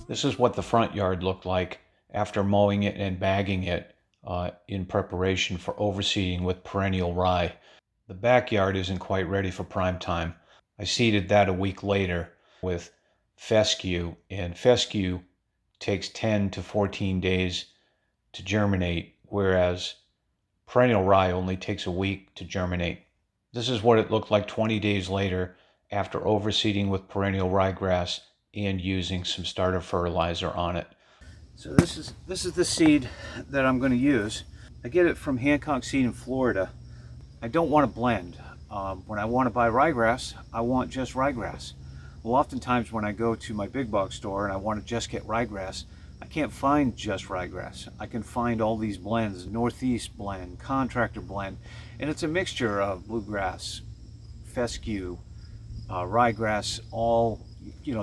This is what the front yard looked like after mowing it and bagging it in preparation for overseeding with perennial rye. The backyard isn't quite ready for prime time. I seeded that a week later with fescue, and fescue takes 10 to 14 days to germinate, whereas perennial rye only takes a week to germinate. This is what it looked like 20 days later after overseeding with perennial ryegrass and using some starter fertilizer on it. So this is the seed that I'm going to use. I get it from Hancock Seed in Florida. I don't want to blend. When I want to buy ryegrass, I want just ryegrass. Well, oftentimes when I go to my big box store and I want to just get ryegrass, I can't find just ryegrass. I can find all these blends, Northeast blend, contractor blend, and it's a mixture of bluegrass, fescue, ryegrass, all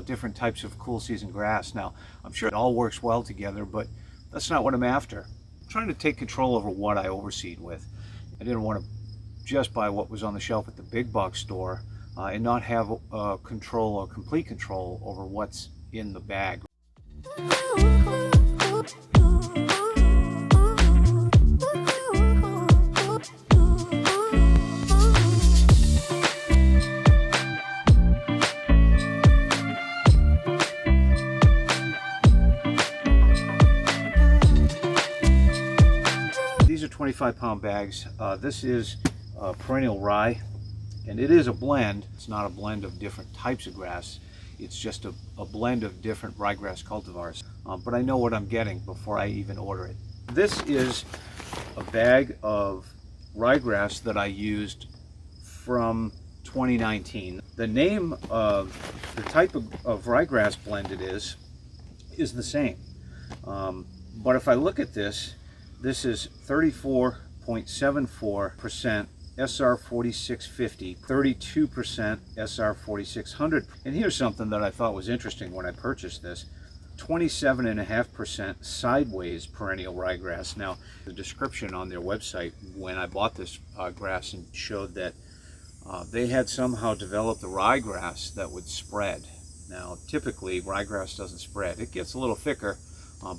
different types of cool season grass. Now, I'm sure it all works well together, but that's not what I'm after. I'm trying to take control over what I overseed with. I didn't want to just buy what was on the shelf at the big box store and not have control or complete control over what's in the bag. These are 25-pound bags. This is perennial rye, and it is a blend. It's not a blend of different types of grass. It's just a blend of different ryegrass cultivars. But I know what I'm getting before I even order it. This is a bag of ryegrass that I used from 2019. The name of the type of ryegrass blend it is the same. But if I look at this, this is 34.74% SR 4650, 32% SR 4600. And here's something that I thought was interesting when I purchased this. 27.5% sideways perennial ryegrass. Now, the description on their website when I bought this grass and showed that they had somehow developed a ryegrass that would spread. Now, typically ryegrass doesn't spread. It gets a little thicker,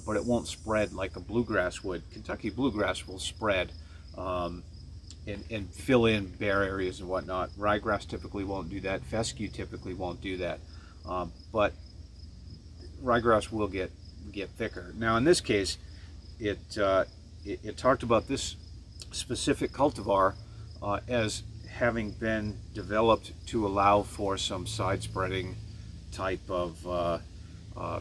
but it won't spread like a bluegrass would. Kentucky bluegrass will spread and fill in bare areas and whatnot. Ryegrass typically won't do that. Fescue typically won't do that. But ryegrass will get thicker. Now, in this case, it talked about this specific cultivar as having been developed to allow for some side spreading type of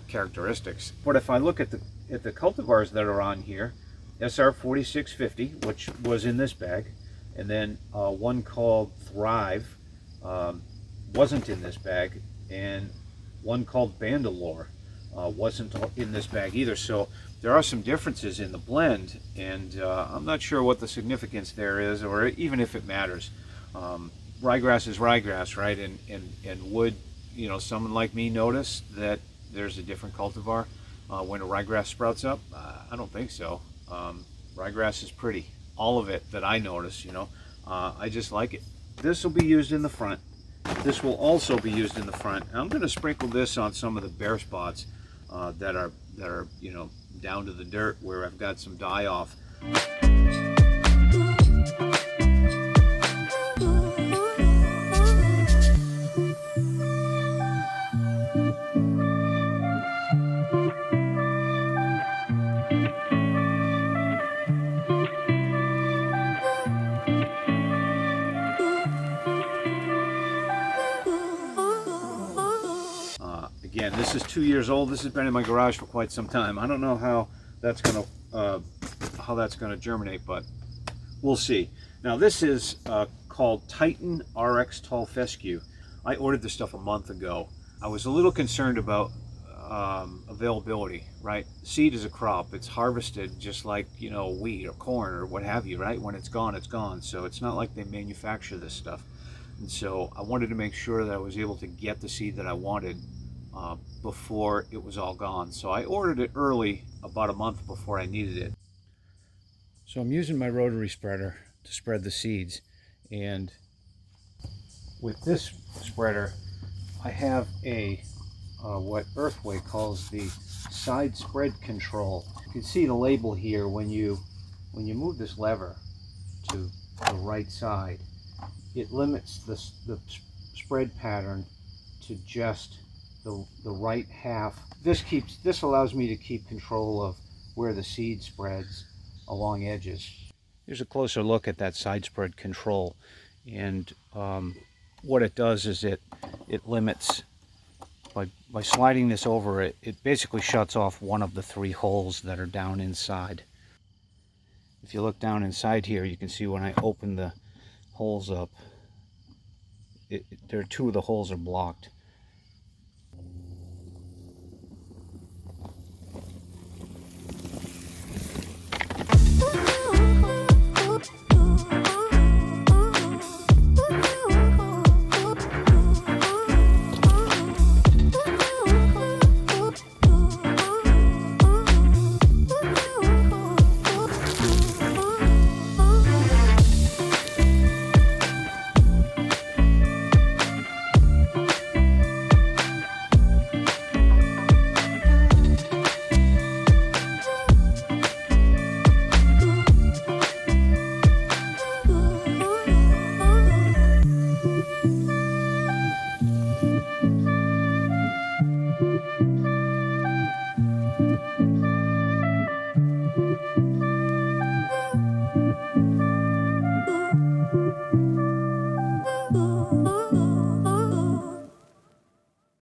characteristics. But if I look at the cultivars that are on here, SR 4650, which was in this bag, and then one called Thrive wasn't in this bag, and one called Bandalore wasn't in this bag either. So there are some differences in the blend, and I'm not sure what the significance there is, or even if it matters. Ryegrass is ryegrass, right? And would someone like me notice that there's a different cultivar when a ryegrass sprouts up? I don't think so. Ryegrass is pretty. All of it that I notice, I just like it. This will be used in the front. This will also be used in the front. I'm going to sprinkle this on some of the bare spots that are down to the dirt where I've got some die off. Again, this is 2 years old. This has been in my garage for quite some time. I don't know how that's gonna germinate, but we'll see. Now, this is called Titan RX Tall Fescue. I ordered this stuff a month ago. I was a little concerned about availability, right? Seed is a crop. It's harvested just like wheat or corn or what have you, right? When it's gone, it's gone. So it's not like they manufacture this stuff. And so I wanted to make sure that I was able to get the seed that I wanted before it was all gone. So I ordered it early, about a month before I needed it. So I'm using my rotary spreader to spread the seeds, and with this spreader I have a what Earthway calls the side spread control. You can see the label here. When you move this lever to the right side, it limits the spread pattern to just the right half. This allows me to keep control of where the seed spreads along edges. Here's a closer look at that side spread control, and what it does is it limits, by sliding this over, it basically shuts off one of the 3 holes that are down inside. If you look down inside here, you can see when I open the holes up, there are 2 of the holes are blocked.